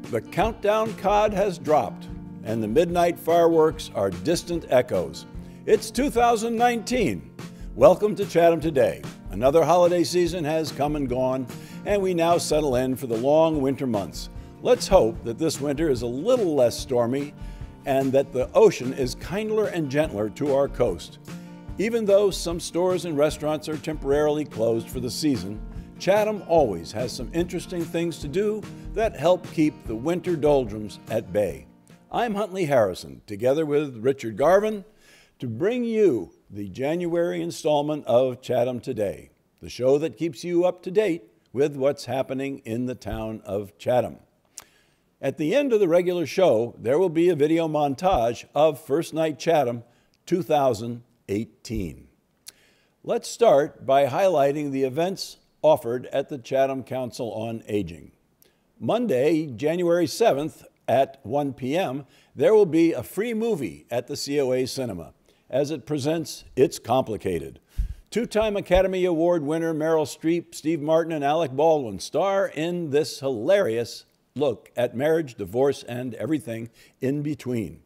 The countdown cod has dropped, and the midnight fireworks are distant echoes. It's 2019. Welcome to Chatham Today. Another holiday season has come and gone, and we now settle in for the long winter months. Let's hope that this winter is a little less stormy and that the ocean is kinder and gentler to our coast. Even though some stores and restaurants are temporarily closed for the season, Chatham always has some interesting things to do that help keep the winter doldrums at bay. I'm Huntley Harrison, together with Richard Garvin, to bring you the January installment of Chatham Today, the show that keeps you up to date with what's happening in the town of Chatham. At the end of the regular show, there will be a video montage of First Night Chatham 2018. Let's start by highlighting the events offered at the Chatham Council on Aging. Monday, January 7th at 1 p.m., there will be a free movie at the COA Cinema as it presents It's Complicated. Two-time Academy Award winner Meryl Streep, Steve Martin, and Alec Baldwin star in this hilarious look at marriage, divorce, and everything in between.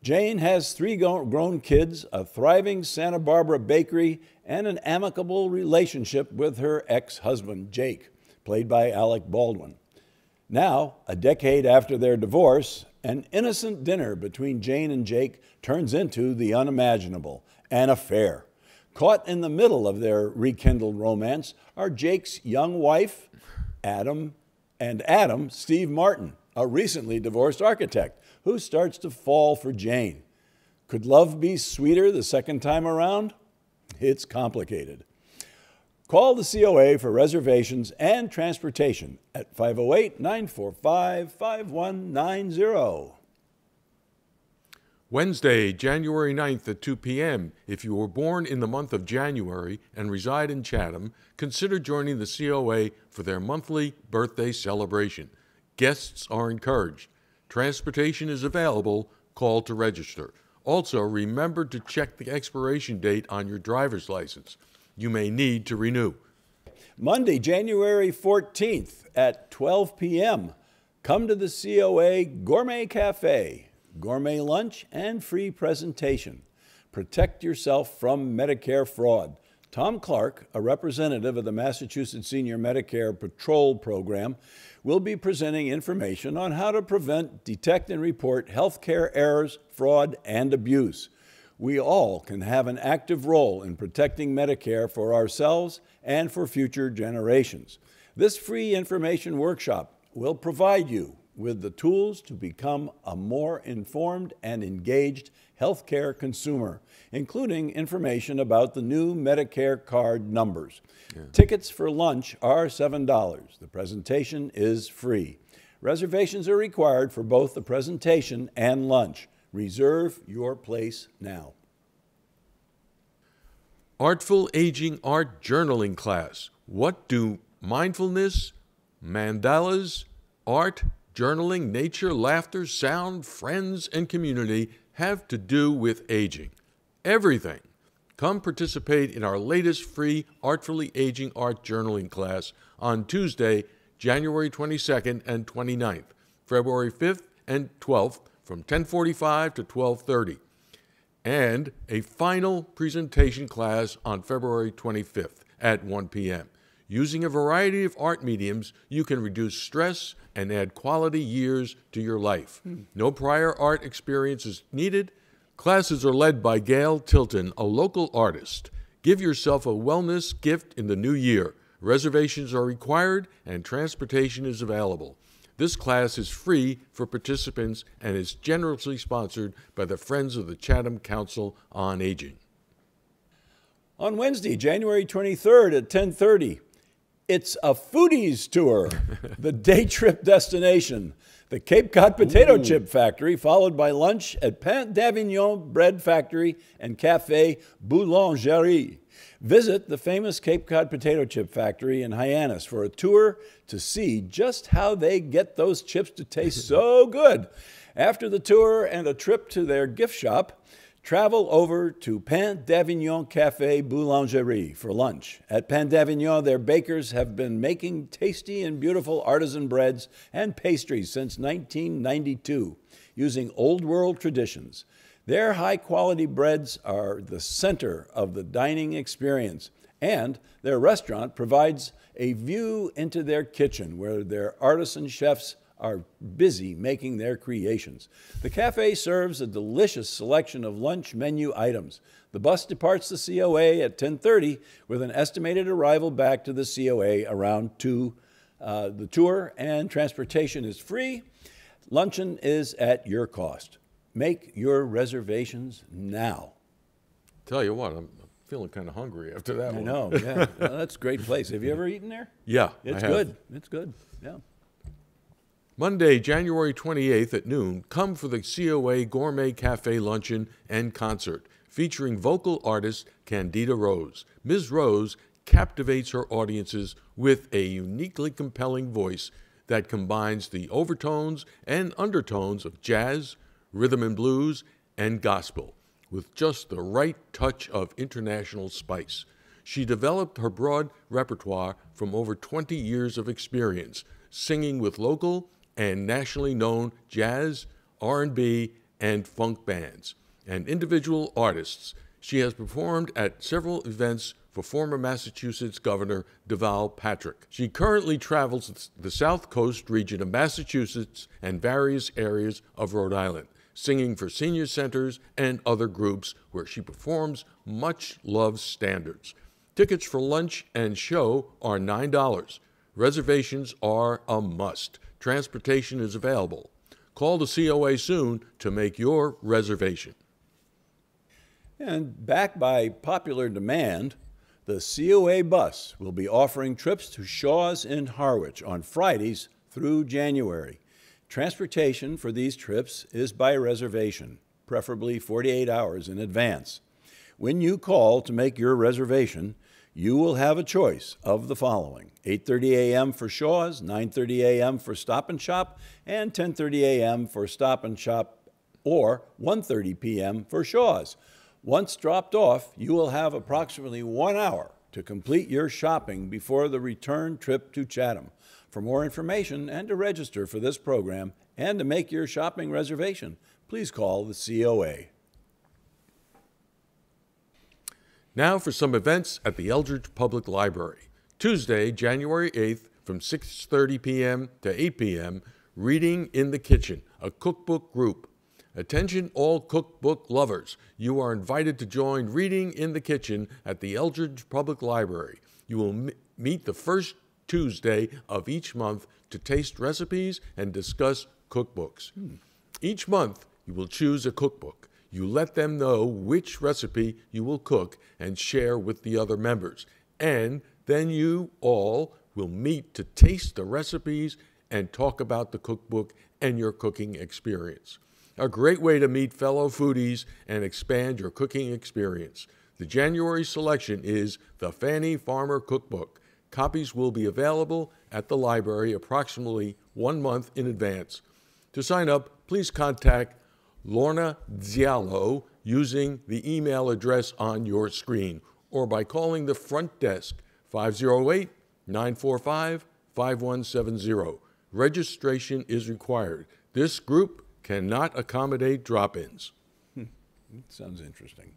Jane has 3 grown kids, a thriving Santa Barbara bakery, and an amicable relationship with her ex-husband, Jake, played by Alec Baldwin. Now, a decade after their divorce, an innocent dinner between Jane and Jake turns into the unimaginable, an affair. Caught in the middle of their rekindled romance are Jake's young wife, Adam, Steve Martin, a recently divorced architect who starts to fall for Jane. Could love be sweeter the second time around? It's complicated. Call the COA for reservations and transportation at 508-945-5190. Wednesday, January 9th at 2 p.m. If you were born in the month of January and reside in Chatham, consider joining the COA for their monthly birthday celebration. Guests are encouraged. Transportation is available. Call to register. Also, remember to check the expiration date on your driver's license. You may need to renew. Monday, January 14th at 12 p.m. Come to the COA Gourmet Cafe. Gourmet lunch and free presentation. Protect yourself from Medicare fraud. Tom Clark, a representative of the Massachusetts Senior Medicare Patrol Program, will be presenting information on how to prevent, detect, and report healthcare errors, fraud, and abuse. We all can have an active role in protecting Medicare for ourselves and for future generations. This free information workshop will provide you with the tools to become a more informed and engaged healthcare consumer, including information about the new Medicare card numbers. Tickets for lunch are $7. The presentation is free. Reservations are required for both the presentation and lunch. Reserve your place now. Artful Aging Art Journaling Class. What do mindfulness, mandalas, art, journaling, nature, laughter, sound, friends, and community have to do with aging? Everything. Come participate in our latest free Artfully Aging Art Journaling class on Tuesday, January 22nd and 29th, February 5th and 12th from 10:45 to 12:30, and a final presentation class on February 25th at 1 p.m. Using a variety of art mediums, you can reduce stress and add quality years to your life. No prior art experience is needed. Classes are led by Gail Tilton, a local artist. Give yourself a wellness gift in the new year. Reservations are required and transportation is available. This class is free for participants and is generously sponsored by the Friends of the Chatham Council on Aging. On Wednesday, January 23rd at 10:30, it's a foodies tour, the day trip destination, the Cape Cod Potato Chip Factory, followed by lunch at Pain d'Avignon Bread Factory and Café Boulangerie. Visit the famous Cape Cod Potato Chip Factory in Hyannis for a tour to see just how they get those chips to taste so good. After the tour and a trip to their gift shop, Travel over to Pain d'Avignon Café Boulangerie for lunch. At Pain d'Avignon, their bakers have been making tasty and beautiful artisan breads and pastries since 1992, using old world traditions. Their high-quality breads are the center of the dining experience, and their restaurant provides a view into their kitchen where their artisan chefs are busy making their creations. The cafe serves a delicious selection of lunch menu items. The bus departs the COA at 10:30 with an estimated arrival back to the COA around 2. The tour and transportation is free. Luncheon is at your cost. Make your reservations now. Tell you what, I'm feeling kind of hungry after that one. I know, yeah. Well, that's a great place. Have you ever eaten there? Yeah, It's I have. good. It's good, yeah. Monday, January 28th at noon, come for the COA Gourmet Cafe Luncheon and Concert, featuring vocal artist Candida Rose. Ms. Rose captivates her audiences with a uniquely compelling voice that combines the overtones and undertones of jazz, rhythm and blues, and gospel, with just the right touch of international spice. She developed her broad repertoire from over 20 years of experience, singing with local and nationally known jazz, R&B, and funk bands, and individual artists. She has performed at several events for former Massachusetts Governor Deval Patrick. She currently travels the South Coast region of Massachusetts and various areas of Rhode Island, singing for senior centers and other groups where she performs much-loved standards. Tickets for lunch and show are $9. Reservations are a must. Transportation is available. Call the COA soon to make your reservation. And backed by popular demand, the COA bus will be offering trips to Shaw's in Harwich on Fridays through January. Transportation for these trips is by reservation, preferably 48 hours in advance. When you call to make your reservation, you will have a choice of the following: 8:30 a.m. for Shaw's, 9:30 a.m. for Stop and Shop, and 10:30 a.m. for Stop and Shop, or 1:30 p.m. for Shaw's. Once dropped off, you will have approximately 1 hour to complete your shopping before the return trip to Chatham. For more information and to register for this program and to make your shopping reservation, please call the COA. Now for some events at the Eldridge Public Library. Tuesday, January 8th from 6:30 p.m. to 8 p.m., Reading in the Kitchen, a cookbook group. Attention all cookbook lovers. You are invited to join Reading in the Kitchen at the Eldridge Public Library. You will meet the first Tuesday of each month to taste recipes and discuss cookbooks. Each month, you will choose a cookbook. You let them know which recipe you will cook and share with the other members. And then you all will meet to taste the recipes and talk about the cookbook and your cooking experience. A great way to meet fellow foodies and expand your cooking experience. The January selection is the Fanny Farmer Cookbook. Copies will be available at the library approximately 1 month in advance. To sign up, please contact Lorna Zialo using the email address on your screen or by calling the front desk 508-945-5170. Registration is required. This group cannot accommodate drop-ins. Sounds interesting.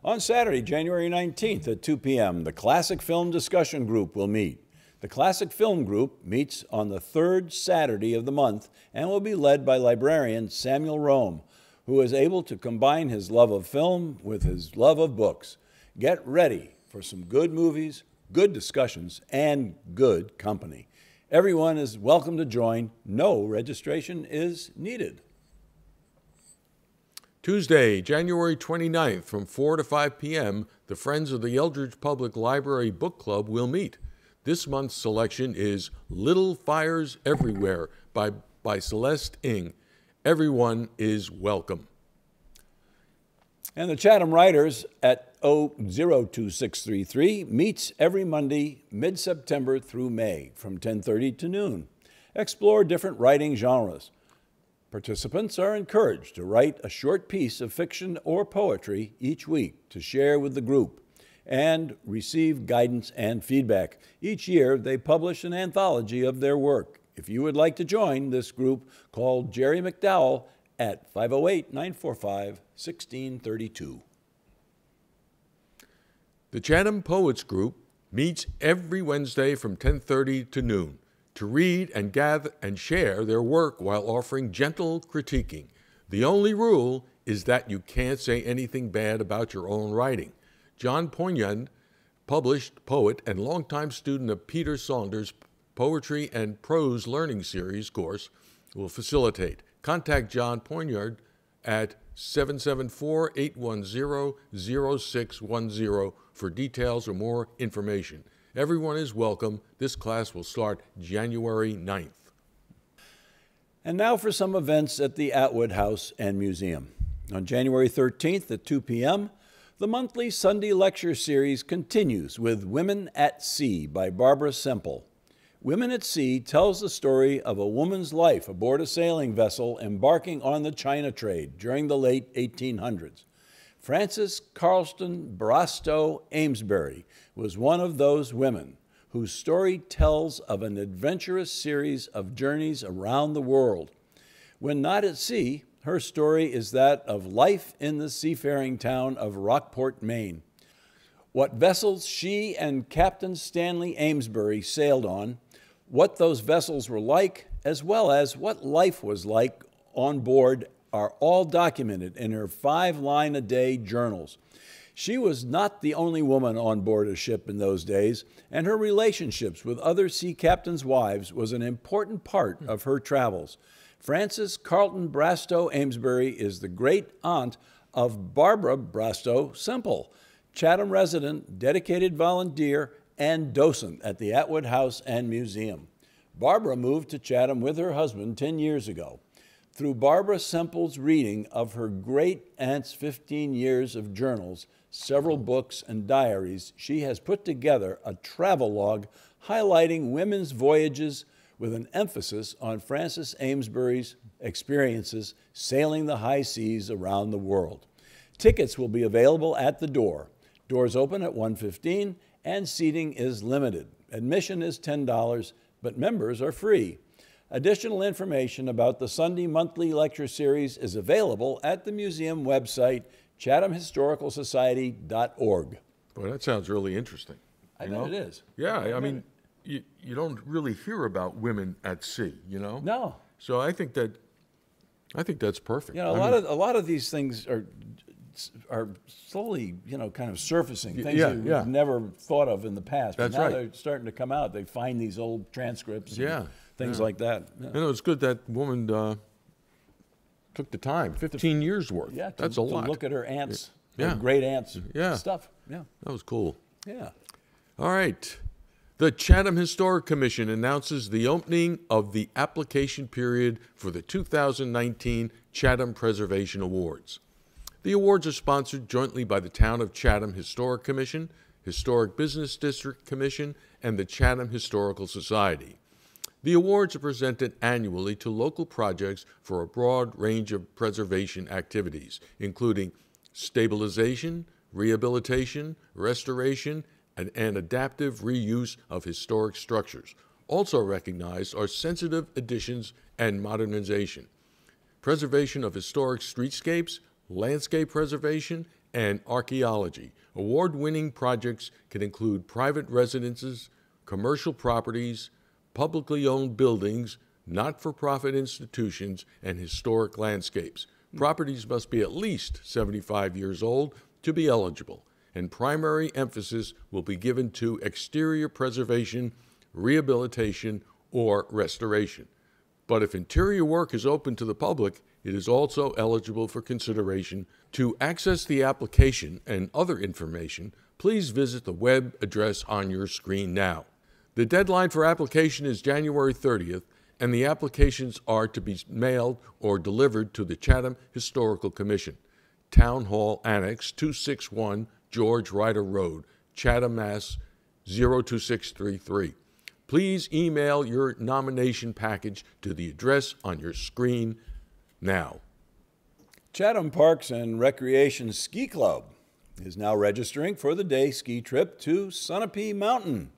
On Saturday, January 19th at 2 p.m., the Classic Film Discussion Group will meet. The Classic Film Group meets on the third Saturday of the month and will be led by librarian Samuel Rome, who is able to combine his love of film with his love of books. Get ready for some good movies, good discussions, and good company. Everyone is welcome to join. No registration is needed. Tuesday, January 29th from 4 to 5 p.m., the Friends of the Eldridge Public Library Book Club will meet. This month's selection is Little Fires Everywhere by Celeste Ng. Everyone is welcome. And the Chatham Writers at 02633 meets every Monday, mid-September through May from 10:30 to noon. Explore different writing genres. Participants are encouraged to write a short piece of fiction or poetry each week to share with the group and receive guidance and feedback. Each year, they publish an anthology of their work. If you would like to join this group, call Jerry McDowell at 508-945-1632. The Chatham Poets Group meets every Wednesday from 10:30 to noon to read and gather and share their work while offering gentle critiquing. The only rule is that you can't say anything bad about your own writing. John Poignant, published poet and longtime student of Peter Saunders' Poetry and Prose Learning Series course, will facilitate. Contact John Poignard at 774-810-0610 for details or more information. Everyone is welcome. This class will start January 9th. And now for some events at the Atwood House and Museum. On January 13th at 2 p.m., the monthly Sunday lecture series continues with Women at Sea by Barbara Semple. Women at Sea tells the story of a woman's life aboard a sailing vessel embarking on the China trade during the late 1800s. Frances Carlton Brastow Amesbury was one of those women whose story tells of an adventurous series of journeys around the world. When not at sea, her story is that of life in the seafaring town of Rockport, Maine. What vessels she and Captain Stanley Amesbury sailed on, what those vessels were like, as well as what life was like on board, are all documented in her 5-line-a-day journals. She was not the only woman on board a ship in those days, and her relationships with other sea captains' wives was an important part of her travels. Frances Carlton Brastow Amesbury is the great aunt of Barbara Brastow Semple, Chatham resident, dedicated volunteer, and docent at the Atwood House and Museum. Barbara moved to Chatham with her husband 10 years ago. Through Barbara Semple's reading of her great-aunt's 15 years of journals, several books, and diaries, she has put together a travelogue highlighting women's voyages with an emphasis on Frances Amesbury's experiences sailing the high seas around the world. Tickets will be available at the door. Doors open at 1:15 and seating is limited. Admission is $10, but members are free. Additional information about the Sunday monthly lecture series is available at the museum website, chathamhistoricalsociety.org. Boy, that sounds really interesting. I bet it is. Yeah, I mean, you don't really hear about women at sea, you know? No. So I think that's perfect. You know, a lot of these things are slowly, kind of surfacing, things you've never thought of in the past. That's but now right. They're starting to come out. They find these old transcripts and things like that. Yeah. You know, it's good that woman took the time, 15 years worth. Yeah, that's a lot. To look at her aunt's, Yeah. her great aunt's Yeah. stuff. Yeah. That was cool. Yeah. All right. The Chatham Historic Commission announces the opening of the application period for the 2019 Chatham Preservation Awards. The awards are sponsored jointly by the Town of Chatham Historic Commission, Historic Business District Commission, and the Chatham Historical Society. The awards are presented annually to local projects for a broad range of preservation activities, including stabilization, rehabilitation, restoration, and adaptive reuse of historic structures. Also recognized are sensitive additions and modernization, preservation of historic streetscapes, landscape preservation, and archaeology. Award-winning projects can include private residences, commercial properties, publicly owned buildings, not-for-profit institutions, and historic landscapes. Properties must be at least 75 years old to be eligible, and primary emphasis will be given to exterior preservation, rehabilitation, or restoration. But if interior work is open to the public, it is also eligible for consideration. To access the application and other information, please visit the web address on your screen now. The deadline for application is January 30th, and the applications are to be mailed or delivered to the Chatham Historical Commission, Town Hall Annex 261 George Ryder Road, Chatham, Mass. 02633. Please email your nomination package to the address on your screen now. Chatham Parks and Recreation Ski Club is now registering for the day ski trip to Sunapee Mountain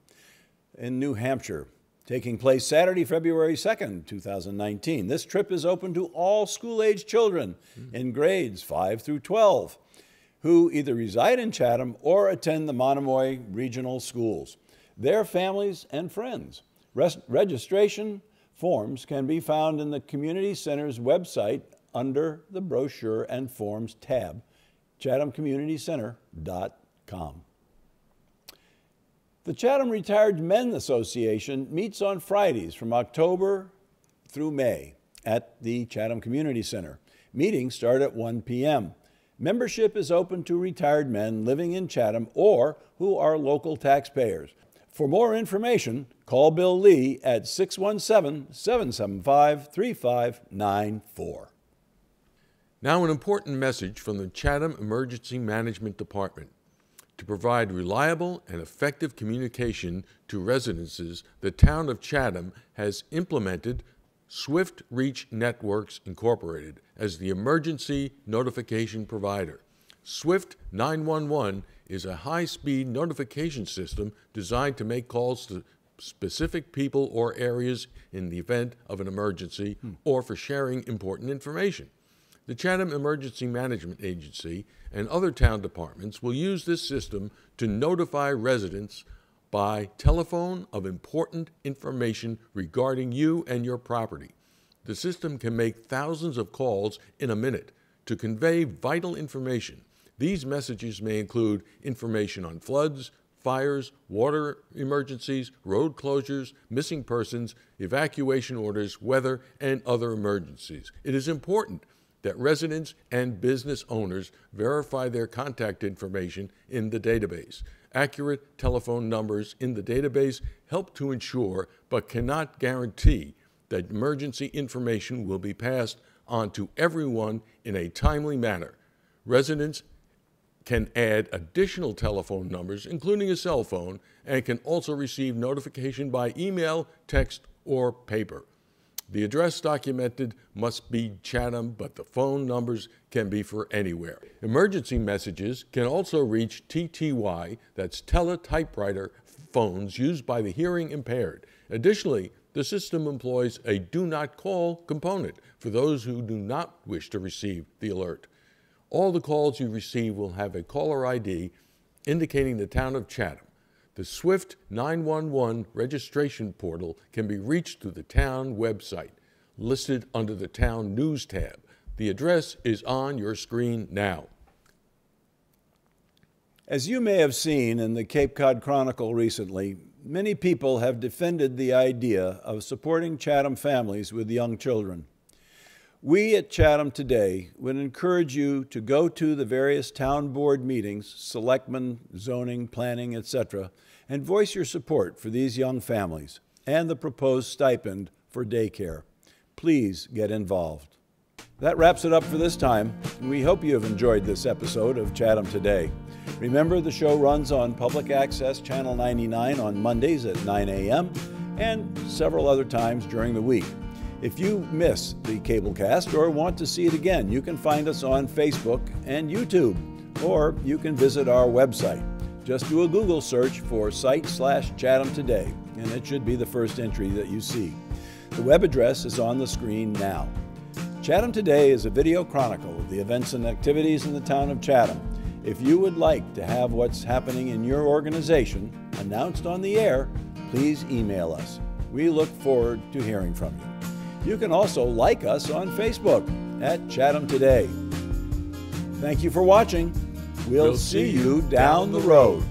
in New Hampshire, taking place Saturday, February 2nd, 2019. This trip is open to all school-age children in grades 5 through 12 who either reside in Chatham or attend the Monomoy Regional Schools, their families and friends. Registration forms can be found in the Community Center's website under the Brochure and Forms tab, chathamcommunitycenter.com. The Chatham Retired Men Association meets on Fridays from October through May at the Chatham Community Center. Meetings start at 1 p.m. Membership is open to retired men living in Chatham or who are local taxpayers. For more information, call Bill Lee at 617-775-3594. Now, an important message from the Chatham Emergency Management Department. To provide reliable and effective communication to residences, the town of Chatham has implemented Swift Reach Networks Incorporated as the emergency notification provider. Swift 911 is a high-speed notification system designed to make calls to specific people or areas in the event of an emergency or for sharing important information. The Chatham Emergency Management Agency and other town departments will use this system to notify residents by telephone of important information regarding you and your property. The system can make thousands of calls in a minute to convey vital information. These messages may include information on floods, fires, water emergencies, road closures, missing persons, evacuation orders, weather, and other emergencies. It is important that residents and business owners verify their contact information in the database. Accurate telephone numbers in the database help to ensure but cannot guarantee that emergency information will be passed on to everyone in a timely manner. Residents can add additional telephone numbers, including a cell phone, and can also receive notification by email, text, or paper. The address documented must be Chatham, but the phone numbers can be for anywhere. Emergency messages can also reach TTY, that's teletypewriter phones used by the hearing impaired. Additionally, the system employs a do not call component for those who do not wish to receive the alert. All the calls you receive will have a caller ID indicating the town of Chatham. The Swift 911 registration portal can be reached through the town website, listed under the Town News tab. The address is on your screen now. As you may have seen in the Cape Cod Chronicle recently, many people have defended the idea of supporting Chatham families with young children. We at Chatham Today would encourage you to go to the various town board meetings, selectmen, zoning, planning, etc., and voice your support for these young families and the proposed stipend for daycare. Please get involved. That wraps it up for this time. We hope you have enjoyed this episode of Chatham Today. Remember, the show runs on Public Access Channel 99 on Mondays at 9 a.m. and several other times during the week. If you miss the cablecast or want to see it again, you can find us on Facebook and YouTube, or you can visit our website. Just do a Google search for site/Chatham Today, and it should be the first entry that you see. The web address is on the screen now. Chatham Today is a video chronicle of the events and activities in the town of Chatham. If you would like to have what's happening in your organization announced on the air, please email us. We look forward to hearing from you. You can also like us on Facebook at Chatham Today. Thank you for watching. We'll see you down the road.